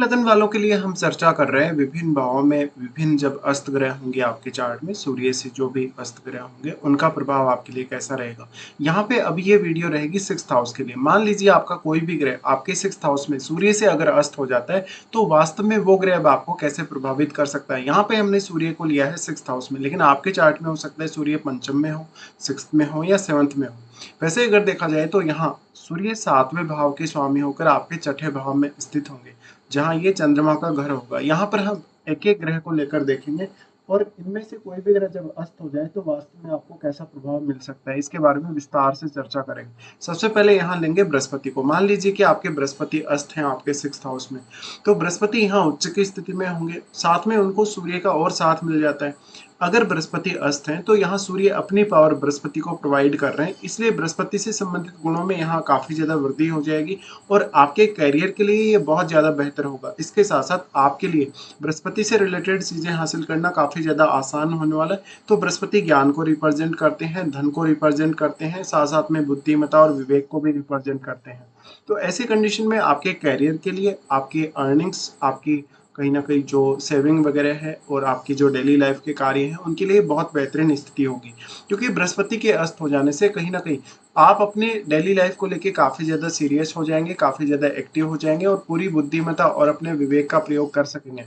लगन वालों के लिए हम चर्चा कर रहे हैं विभिन्न भावों में विभिन्न जब अस्त ग्रह होंगे आपके चार्ट में सूर्य से जो भी अस्त ग्रह होंगे उनका प्रभाव आपके लिए कैसा रहेगा। यहाँ पे अब ये वीडियो रहेगी सिक्स्थ हाउस के लिए। मान लीजिए आपका कोई भी ग्रह आपके सिक्स्थ हाउस में सूर्य से अगर अस्त हो जाता है तो वास्तव में वो ग्रह अब आपको कैसे प्रभावित कर सकता है। यहाँ पे हमने सूर्य को लिया है सिक्स्थ हाउस में, लेकिन आपके चार्ट में हो सकता है सूर्य पंचम में हो, सिक्स्थ में हो या सेवंथ में हो। वैसे अगर देखा जाए तो यहाँ सूर्य सातवें भाव के स्वामी होकर आपके छठे भाव में स्थित होंगे, जहाँ ये चंद्रमा का घर होगा। यहाँ पर हम एक एक ग्रह को लेकर देखेंगे और इनमें से कोई भी ग्रह जब अस्त हो जाए तो वास्तव में आपको कैसा प्रभाव मिल सकता है, इसके बारे में विस्तार से चर्चा करेंगे। सबसे पहले यहाँ लेंगे बृहस्पति को। मान लीजिए कि आपके बृहस्पति अस्त हैं आपके सिक्स्थ हाउस में, तो बृहस्पति यहाँ उच्च की स्थिति में होंगे, साथ में उनको सूर्य का और साथ मिल जाता है। अगर बृहस्पति अस्त हैं तो यहाँ सूर्य अपनी पावर बृहस्पति को प्रोवाइड कर रहे हैं, इसलिए बृहस्पति से संबंधित गुणों में यहाँ काफी ज्यादा वृद्धि हो जाएगी और आपके करियर के लिए ये बहुत ज्यादा बेहतर होगा। इसके साथ साथ आपके लिए बृहस्पति से रिलेटेड चीजें हासिल करना काफी ज्यादा आसान होने वाला है। तो बृहस्पति ज्ञान को रिप्रेजेंट करते हैं, धन को रिप्रेजेंट करते हैं, साथ साथ में बुद्धिमत्ता और विवेक को भी रिप्रेजेंट करते हैं। तो ऐसी कंडीशन में आपके करियर के लिए, आपकी अर्निंग्स, आपकी कहीं न कहीं जो सेविंग वगैरह है और आपकी जो डेली लाइफ के कार्य हैं, उनके लिए बहुत बेहतरीन स्थिति होगी। क्योंकि बृहस्पति के अस्त हो जाने से कहीं न कहीं आप अपने डेली लाइफ को लेके काफ़ी ज़्यादा सीरियस हो जाएँगे, काफ़ी ज़्यादा एक्टिव हो जाएँगे और पूरी बुद्धिमत्ता और अपने विवेक का प्रयोग कर सकेंगे।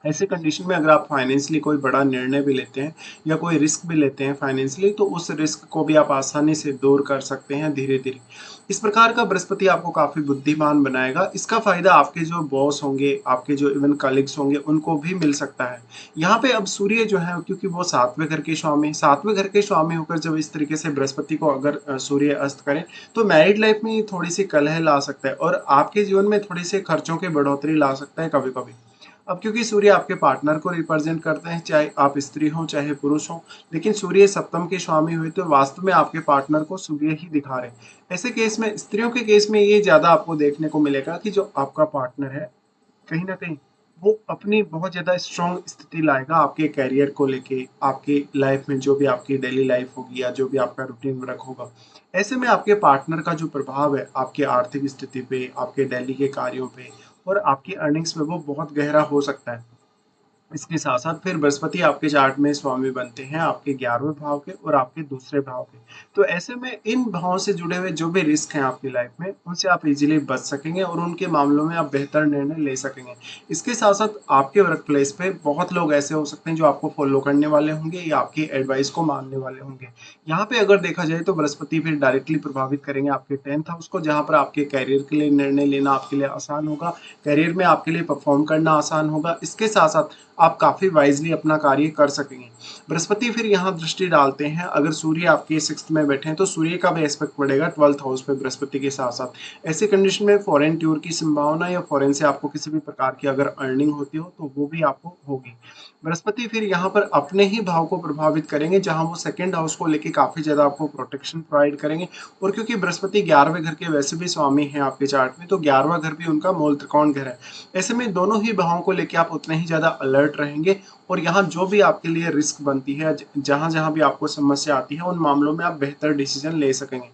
ऐसे कंडीशन में अगर आप फाइनेंशियली कोई बड़ा निर्णय भी लेते हैं या कोई रिस्क भी लेते हैं फाइनेंशियली, तो उस रिस्क को भी आप आसानी से दूर कर सकते हैं धीरे-धीरे। इस प्रकार का बृहस्पति आपको काफ़ी बुद्धिमान बनाएगा। इसका फ़ायदा आपके जो बॉस होंगे, आपके जो इवन कलीग्स होंगे, उनको भी मिल सकता है। यहाँ पे अब सूर्य जो है, क्योंकि वो सातवें घर के स्वामी, सातवें घर के स्वामी होकर जब इस तरीके से बृहस्पति को अगर सूर्य अस्त करें, तो मैरिड लाइफ में ये थोड़ी-सी कलह ला सकता है और आपके जीवन में थोड़ी-सी खर्चों की बढ़ोतरी ला सकता है कभी-कभी। अब क्योंकि सूर्य आपके पार्टनर को रिप्रेजेंट करते हैं, चाहे आप स्त्री हो चाहे पुरुष हो, लेकिन सूर्य सप्तम के स्वामी हुए तो वास्तव में आपके पार्टनर को सूर्य ही दिखा रहे हैं। ऐसे केस में, स्त्रियों के केस में ये ज्यादा आपको देखने को मिलेगा कि जो आपका पार्टनर है कहीं ना कहीं वो अपनी बहुत ज्यादा स्ट्रॉन्ग स्थिति लाएगा आपके करियर को लेके, आपकी लाइफ में जो भी आपकी डेली लाइफ होगी या जो भी आपका रूटीन वर्क होगा। ऐसे में आपके पार्टनर का जो प्रभाव है आपके आर्थिक स्थिति पे, आपके डेली के कार्यों पे और आपकी अर्निंग्स में, वो बहुत गहरा हो सकता है। इसके साथ-साथ फिर बृहस्पति आपके चार्ट में स्वामी बनते हैं आपके 11वें भाव के और आपके दूसरे भाव के। तो ऐसे में इन भावों से जुड़े हुए जो भी रिस्क हैं आपकी लाइफ में, उनसे आप इज़िली बच सकेंगे और उनके मामलों में आप बेहतर निर्णय ले सकेंगे। इसके साथ-साथ आपके वर्क प्लेस पे बहुत लोग ऐसे हो सकते हैं जो आपको फॉलो करने वाले होंगे या आपकी एडवाइस को मानने वाले होंगे। यहाँ पे अगर देखा जाए तो बृहस्पति फिर डायरेक्टली प्रभावित करेंगे आपके 10th हाउस को, जहाँ पर आपके करियर के लिए निर्णय लेना आपके लिए आसान होगा, करियर में आपके लिए परफॉर्म करना आसान होगा। इसके साथ-साथ आप काफ़ी वाइज़ली अपना कार्य कर सकेंगे। बृहस्पति फिर यहाँ दृष्टि डालते हैं, अगर सूर्य आपके 6th में बैठे हैं तो सूर्य का भी एस्पेक्ट पड़ेगा 12th हाउस पे बृहस्पति के साथ-साथ। ऐसी कंडीशन में फॉरेन टूर की संभावना या फॉरेन से आपको किसी भी प्रकार की अगर अर्निंग होती हो तो वो भी आपको होगी। बृहस्पति फिर यहाँ पर अपने ही भाव को प्रभावित करेंगे, जहाँ वो 2nd हाउस को लेके काफ़ी ज़्यादा आपको प्रोटेक्शन प्रोवाइड करेंगे। और क्योंकि बृहस्पति 11वें घर के वैसे भी स्वामी हैं आपके चार्ट में, तो 11वां घर भी उनका मूल त्रिकोण घर है। ऐसे में दोनों ही भावों को लेके आप उतने ही ज़्यादा अलर्ट रहेंगे और यहाँ जो भी आपके लिए रिस्क बनती है, जहाँ-जहाँ भी आपको समस्या आती है, उन मामलों में आप बेहतर डिसीजन ले सकेंगे।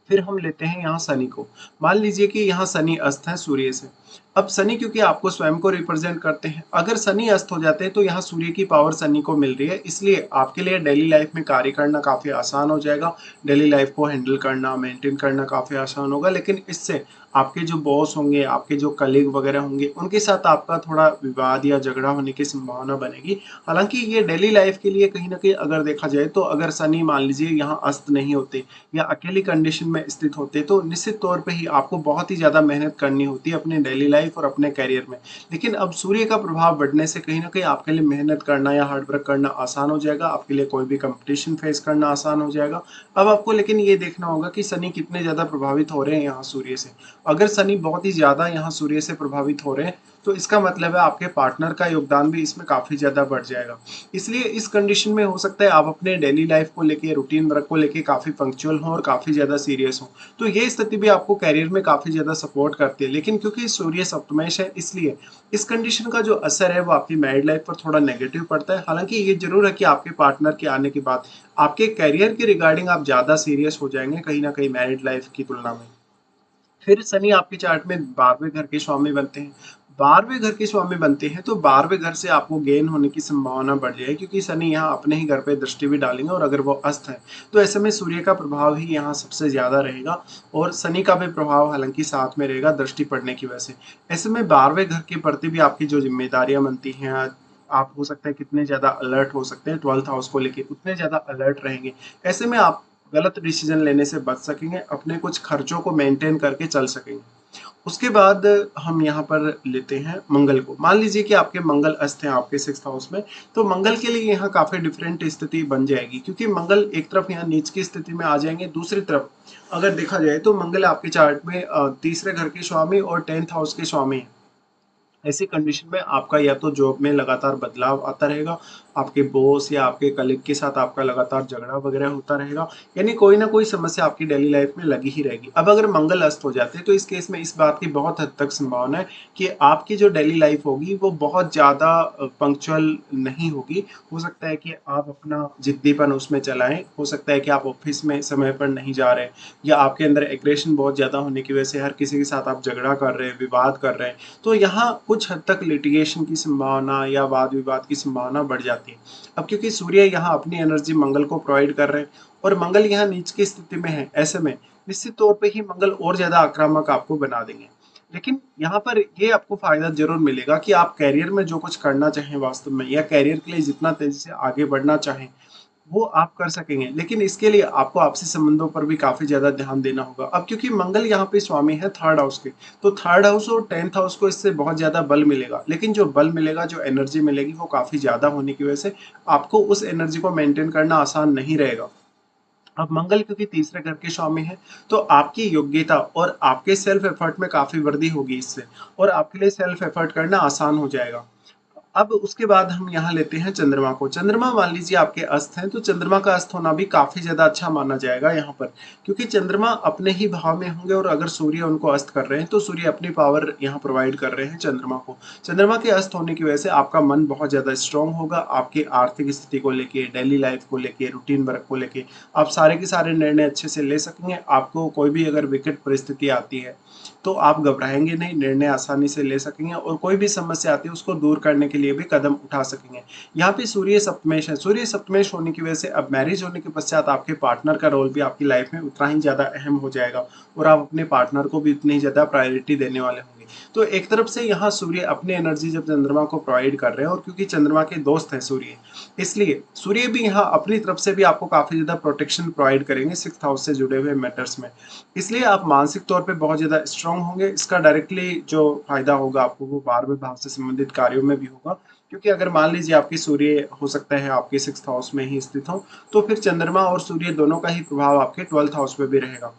फिर हम लेते हैं यहाँ शनि को। मान लीजिए कि यहाँ शनि अस्त है सूर्य से। अब शनि क्योंकि आपको स्वयं को रिप्रेजेंट करते हैं, अगर शनि अस्त हो जाते हैं तो यहाँ सूर्य की पावर शनि को मिल रही है, इसलिए आपके लिए डेली लाइफ में कार्य करना काफ़ी आसान हो जाएगा। डेली लाइफ को हैंडल करना, मेंटेन करना काफ़ी आसान होगा, लेकिन इससे आपके जो बॉस होंगे, आपके जो कलीग वगैरह होंगे, उनके साथ आपका थोड़ा विवाद या झगड़ा होने की संभावना बनेगी। हालाँकि ये डेली लाइफ के लिए कहीं न कहीं अगर देखा जाए तो अगर शनि मान लीजिए यहाँ अस्त नहीं होते या अकेली कंडीशन में स्थित होते, तो निश्चित तौर पे ही आपको बहुत ही ज़्यादा मेहनत करनी होती है अपनी डेली लाइफ और अपने करियर में। लेकिन अब सूर्य का प्रभाव बढ़ने से कहीं न कहीं आपके लिए मेहनत करना या हार्ड वर्क करना आसान हो जाएगा, आपके लिए कोई भी कॉम्पिटिशन फेस करना आसान हो जाएगा। अब आपको लेकिन ये देखना होगा कि शनि कितने ज़्यादा प्रभावित हो रहे हैं यहाँ सूर्य से। अगर शनि बहुत ही ज़्यादा यहाँ सूर्य से प्रभावित हो रहे हैं, तो इसका मतलब है आपके पार्टनर का योगदान भी इसमें काफ़ी ज़्यादा बढ़ जाएगा। इसलिए इस कंडीशन में हो सकता है आप अपने डेली लाइफ को लेके, रूटीन वर्क को लेके काफ़ी पंक्चुअल हों और काफ़ी ज़्यादा सीरियस हों। तो ये स्थिति भी आपको करियर में काफ़ी ज़्यादा सपोर्ट करती है। लेकिन क्योंकि सूर्य सप्तमेश है, इसलिए इस कंडीशन का जो असर है वो आपकी मैरिड लाइफ पर थोड़ा नेगेटिव पड़ता है। हालाँकि ये ज़रूर है कि आपके पार्टनर के आने के बाद आपके करियर के रिगार्डिंग आप ज़्यादा सीरियस हो जाएँगे कहीं न कहीं मैरिड लाइफ की तुलना में। फिर शनि आपके चार्ट में 12वें घर के स्वामी बनते हैं। 12वें घर के स्वामी बनते हैं तो 12वें घर से आपको गेन होने की संभावना बढ़ जाएगी, क्योंकि शनि यहाँ अपने ही घर पे दृष्टि भी डालेंगे और अगर वो अस्त है तो ऐसे में सूर्य का प्रभाव ही यहाँ सबसे ज़्यादा रहेगा और शनि का भी प्रभाव हालांकि साथ में रहेगा दृष्टि पड़ने की वजह से। ऐसे में 12वें घर के प्रति भी आपकी जो जिम्मेदारियां बनती हैं, आप हो सकता है कितने ज़्यादा अलर्ट हो सकते हैं 12th हाउस को लेके, उतने ज़्यादा अलर्ट रहेंगे। ऐसे में आप गलत डिसीजन लेने से बच सकेंगे, अपने कुछ खर्चों को मेंटेन करके चल सकेंगे। उसके बाद हम यहाँ पर लेते हैं मंगल को। मान लीजिए कि आपके मंगल अस्त हैं आपके 6th हाउस में, तो मंगल के लिए यहाँ काफी डिफरेंट स्थिति बन जाएगी, क्योंकि मंगल एक तरफ यहाँ नीच की स्थिति में आ जाएंगे, दूसरी तरफ अगर देखा जाए तो मंगल आपके चार्ट में तीसरे घर के स्वामी और 10th हाउस के स्वामी हैं। ऐसी कंडीशन में आपका या तो जॉब में लगातार बदलाव आता रहेगा, आपके बॉस या आपके कलीग के साथ आपका लगातार झगड़ा वगैरह होता रहेगा, यानी कोई ना कोई समस्या आपकी डेली लाइफ में लगी ही रहेगी। अब अगर मंगल अस्त हो जाते हैं तो इस केस में इस बात की बहुत हद तक संभावना है कि आपकी जो डेली लाइफ होगी वो बहुत ज़्यादा पंक्चुअल नहीं होगी। हो सकता है कि आप अपना जिद्दीपन उसमें चलाएं, हो सकता है कि आप ऑफिस में समय पर नहीं जा रहे, या आपके अंदर एग्रेशन बहुत ज़्यादा होने की वजह से हर किसी के साथ आप झगड़ा कर रहे हैं, विवाद कर रहे हैं, तो यहाँ कुछ हद तक लिटिगेशन की संभावना या वाद विवाद की संभावना बढ़ जाती है। अब क्योंकि सूर्य यहाँ अपनी एनर्जी मंगल को प्रोवाइड कर रहे हैं और मंगल यहाँ नीच की स्थिति में है, ऐसे में निश्चित तौर पे ही मंगल और ज्यादा आक्रामक आपको बना देंगे। लेकिन यहाँ पर ये आपको फायदा जरूर मिलेगा कि आप कैरियर में जो कुछ करना चाहें वास्तव में, या कैरियर के लिए जितना तेजी से आगे बढ़ना चाहें वो आप कर सकेंगे, लेकिन इसके लिए आपको आपसी संबंधों पर भी काफी ज्यादा ध्यान देना होगा। अब क्योंकि मंगल यहाँ पे स्वामी है 3rd हाउस के, तो 3rd हाउस और 10th हाउस को इससे बहुत ज्यादा बल मिलेगा, लेकिन जो बल मिलेगा, जो एनर्जी मिलेगी वो काफी ज्यादा होने की वजह से आपको उस एनर्जी को मेंटेन करना आसान नहीं रहेगा। अब मंगल क्योंकि तीसरे घर के स्वामी है, तो आपकी योग्यता और आपके सेल्फ एफर्ट में काफी वृद्धि होगी इससे, और आपके लिए सेल्फ एफर्ट करना आसान हो जाएगा। अब उसके बाद हम यहाँ लेते हैं चंद्रमा को। चंद्रमा मान लीजिए आपके अस्त हैं, तो चंद्रमा का अस्त होना भी काफी ज्यादा अच्छा माना जाएगा यहाँ पर, क्योंकि चंद्रमा अपने ही भाव में होंगे और अगर सूर्य उनको अस्त कर रहे हैं तो सूर्य अपनी पावर यहाँ प्रोवाइड कर रहे हैं चंद्रमा को। चंद्रमा के अस्त होने की वजह से आपका मन बहुत ज्यादा स्ट्रांग होगा, आपकी आर्थिक स्थिति को लेके, डेली लाइफ को लेके, रूटीन वर्क को लेके आप सारे के सारे निर्णय अच्छे से ले सकेंगे। आपको कोई भी अगर विकट परिस्थिति आती है तो आप घबराएंगे नहीं, निर्णय आसानी से ले सकेंगे और कोई भी समस्या आती है उसको दूर करने के लिए भी कदम उठा सकेंगे। यहाँ पे सूर्य सप्तमेश है, सूर्य सप्तमेश होने की वजह से अब मैरिज होने के पश्चात आपके पार्टनर का रोल भी आपकी लाइफ में उतना ही ज्यादा अहम हो जाएगा और आप अपने पार्टनर को भी उतनी ही ज्यादा प्रायोरिटी देने वाले होंगे। तो एक तरफ से यहाँ सूर्य अपनी एनर्जी जब चंद्रमा को प्रोवाइड कर रहे हैं, और क्योंकि चंद्रमा के दोस्त हैं सूर्य, इसलिए सूर्य भी यहाँ अपनी तरफ से भी आपको काफी ज्यादा प्रोटेक्शन प्रोवाइड करेंगे 6th हाउस से जुड़े हुए मैटर्स में। इसलिए आप मानसिक तौर पे बहुत ज्यादा स्ट्रांग होंगे। इसका डायरेक्टली जो फायदा होगा आपको वो 12वें भाव से संबंधित कार्यों में भी होगा, क्योंकि अगर मान लीजिए आपकी सूर्य हो सकता है आपके 6th हाउस में ही स्थित हो, तो फिर चंद्रमा और सूर्य दोनों का ही प्रभाव आपके 12th हाउस में भी रहेगा।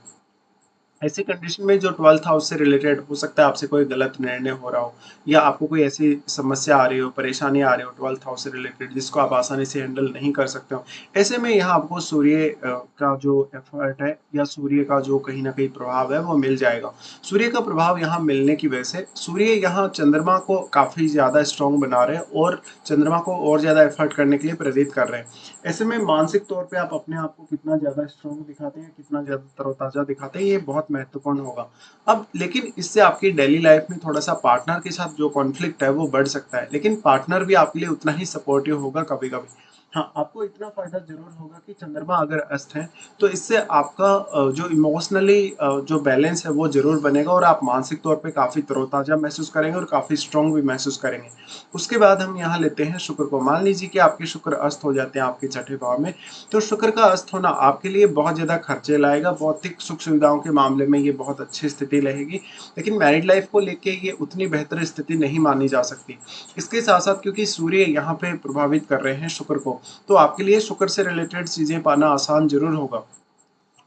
ऐसी कंडीशन में जो 12th हाउस से रिलेटेड हो सकता है आपसे कोई गलत निर्णय हो रहा हो, या आपको कोई ऐसी समस्या आ रही हो, परेशानी आ रही हो 12th हाउस से रिलेटेड जिसको आप आसानी से हैंडल नहीं कर सकते हो, ऐसे में यहाँ आपको सूर्य का जो एफर्ट है या सूर्य का जो कहीं ना कहीं प्रभाव है वो मिल जाएगा। सूर्य का प्रभाव यहाँ मिलने की वजह से सूर्य यहाँ चंद्रमा को काफी ज्यादा स्ट्रॉन्ग बना रहे हैं और चंद्रमा को और ज्यादा एफर्ट करने के लिए प्रेरित कर रहे हैं। ऐसे में मानसिक तौर पे आप अपने आप को कितना ज्यादा स्ट्रॉन्ग दिखाते हैं, कितना ज्यादा तरोताजा दिखाते हैं, ये बहुत महत्वपूर्ण होगा। अब लेकिन इससे आपकी डेली लाइफ में थोड़ा सा पार्टनर के साथ जो कॉन्फ्लिक्ट है वो बढ़ सकता है, लेकिन पार्टनर भी आपके लिए उतना ही सपोर्टिव होगा कभी कभी। हाँ, आपको इतना फायदा जरूर होगा कि चंद्रमा अगर अस्त है तो इससे आपका जो इमोशनली जो बैलेंस है वो जरूर बनेगा और आप मानसिक तौर पे काफी तरोताजा महसूस करेंगे और काफी स्ट्रांग भी महसूस करेंगे। उसके बाद हम यहाँ लेते हैं शुक्र को। मान लीजिए कि आपके शुक्र अस्त हो जाते हैं आपके 6ठे भाव में, तो शुक्र का अस्त होना आपके लिए बहुत ज्यादा खर्चे लाएगा। भौतिक सुख सुविधाओं के मामले में ये बहुत अच्छी स्थिति रहेगी, लेकिन मैरिड लाइफ को लेके ये उतनी बेहतर स्थिति नहीं मानी जा सकती। इसके साथ साथ क्योंकि सूर्य यहाँ पे प्रभावित कर रहे हैं शुक्र को, तो आपके लिए शुक्र से रिलेटेड चीजें पाना आसान जरूर होगा।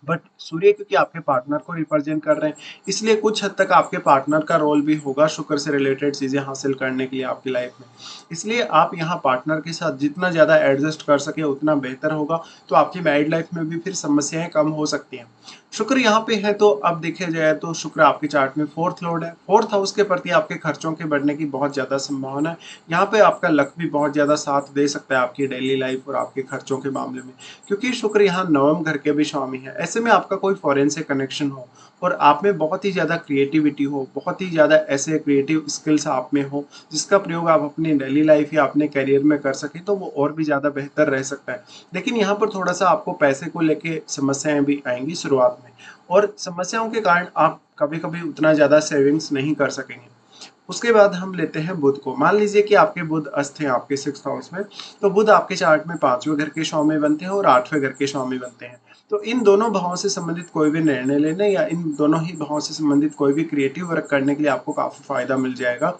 बट सूर्य क्योंकि आपके पार्टनर को रिप्रेजेंट कर रहे हैं, इसलिए कुछ हद तक आपके पार्टनर का रोल भी होगा शुक्र से रिलेटेड चीजें हासिल करने के लिए आपकी लाइफ में। इसलिए आप यहाँ पार्टनर के साथ जितना ज्यादा एडजस्ट कर सके उतना बेहतर होगा, तो आपकी मैरिड लाइफ में भी फिर समस्याएं कम हो सकती हैं। शुक्र यहाँ पे है, तो अब देखा जाए तो शुक्र आपके चार्ट में 4th लॉर्ड है। 4th हाउस के प्रति आपके खर्चों के बढ़ने की बहुत ज्यादा संभावना है। यहाँ पे आपका लक भी बहुत ज्यादा साथ दे सकता है आपकी डेली लाइफ और आपके खर्चों के मामले में, क्योंकि शुक्र यहाँ 9वें घर के भी स्वामी है। ऐसे में आपका कोई फॉरेन से कनेक्शन हो, और आप में बहुत ही ज़्यादा क्रिएटिविटी हो, बहुत ही ज़्यादा ऐसे क्रिएटिव स्किल्स आप में हो, जिसका प्रयोग आप अपनी डेली लाइफ या अपने करियर में कर सकें, तो वो और भी ज़्यादा बेहतर रह सकता है। लेकिन यहाँ पर थोड़ा-सा आपको पैसे को लेके समस्याएँ भी आएँगी शुरुआत में, और समस्याओं के कारण आप कभी-कभी उतना ज़्यादा सेविंग्स नहीं कर सकेंगे। उसके बाद हम लेते हैं बुध को। मान लीजिए कि आपके बुध अस्त हैं आपके 6th हाउस में, तो बुध आपके चार्ट में 5वें घर के स्वामी बनते हैं और 8वें घर के स्वामी बनते हैं। तो इन दोनों भावों से संबंधित कोई भी निर्णय लेने या इन दोनों ही भावों से संबंधित कोई भी क्रिएटिव वर्क करने के लिए आपको काफ़ी फ़ायदा मिल जाएगा।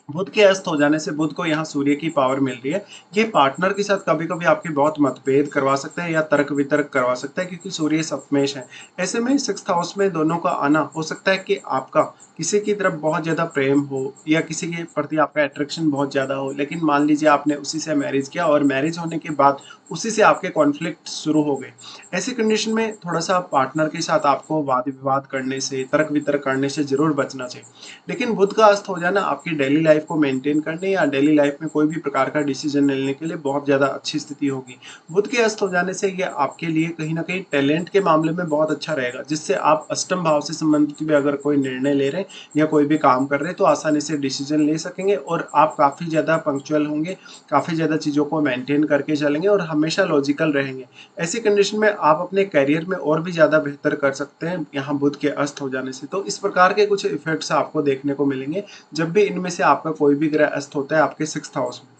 बुध के अस्त हो जाने से बुध को यहाँ सूर्य की पावर मिल रही है। ये पार्टनर के साथ कभी-कभी आपके बहुत मतभेद करवा सकता है या तर्क-वितर्क करवा सकता है, क्योंकि सूर्य सप्तमेश है। ऐसे में 6th हाउस में दोनों का आना हो सकता है कि आपका किसी की तरफ बहुत ज़्यादा प्रेम हो या किसी के प्रति आपका अट्रैक्शन बहुत ज़्यादा हो, लेकिन मान लीजिए आपने उसी से मैरिज किया और मैरिज होने के बाद उसी से आपके कॉन्फ्लिक्ट शुरू हो गए। ऐसी कंडीशन में थोड़ा-सा पार्टनर के साथ आपको वाद-विवाद करने से, तर्क-वितर्क करने से ज़रूर बचना चाहिए। लेकिन बुध का अस्त हो जाना आपकी डेली लाइफ को मेंटेन करने या डेली लाइफ में कोई भी प्रकार का डिसीजन लेने के लिए बहुत ज़्यादा अच्छी स्थिति होगी। बुध के अस्त हो जाने से ये आपके लिए कहीं न कहीं टैलेंट के मामले में बहुत अच्छा रहेगा, जिससे आप अष्टम भाव से संबंधित भी अगर कोई निर्णय ले रहे हैं या कोई भी काम कर रहे हैं, तो आसानी से डिसीजन ले सकेंगे और आप काफ़ी ज़्यादा पंक्चुअल होंगे, काफ़ी ज़्यादा चीज़ों को मेंटेन करके चलेंगे और हमेशा लॉजिकल रहेंगे। ऐसी कंडीशन में आप अपने करियर में और भी ज़्यादा बेहतर कर सकते हैं, यहाँ बुध के अस्त हो जाने से। तो इस प्रकार के कुछ इफ़ेक्ट्स आपको देखने को मिलेंगे, जब भी इनमें से आपका कोई भी ग्रह अस्त होता है आपके 6th हाउस में।